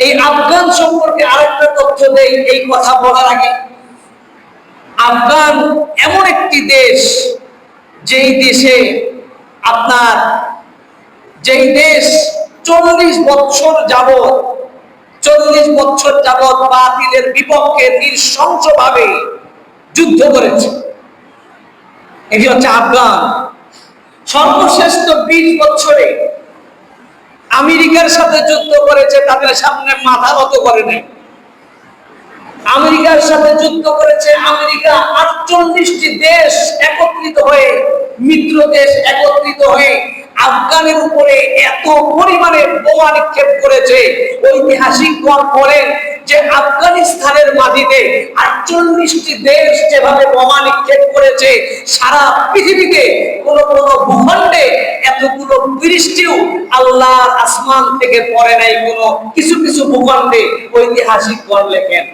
এই আফগান সম্পর্কে আরেকটা তথ্য দেই এই কথা বলার আগে। আফগান এমন একটি দেশ যেই দেশে আপনার যেই দেশ 40 বছর যাবৎ বাতিলের বিপক্ষে নৃশংসভাবে যুদ্ধ করেছে। এটি হচ্ছে আফগান। সর্বশেষ 20 বছরে আমেরিকার সাথে যুদ্ধ করেছে, তাদের সামনে মাথা নত করে নেই। আমেরিকার সাথে যুদ্ধ করেছে আমেরিকা। 48টি দেশ একত্রিত হয়ে, মিত্র দেশ একত্রিত হয়ে আফগানের উপরে এত পরিমাণে বোমা নিক্ষেপ করেছে। ঐতিহাসিকগণ বলেন যে আফগানিস্তানের মাটিতে 48টি দেশ যেভাবে বোমা নিক্ষেপ করেছে, সারা পৃথিবীতে কোন ভূখণ্ডে এতগুলো বৃষ্টিও আল্লাহর আসমান থেকে পড়ে নাই। কিছু কিছু ভূখণ্ডে ঐতিহাসিকগণ লেখেন।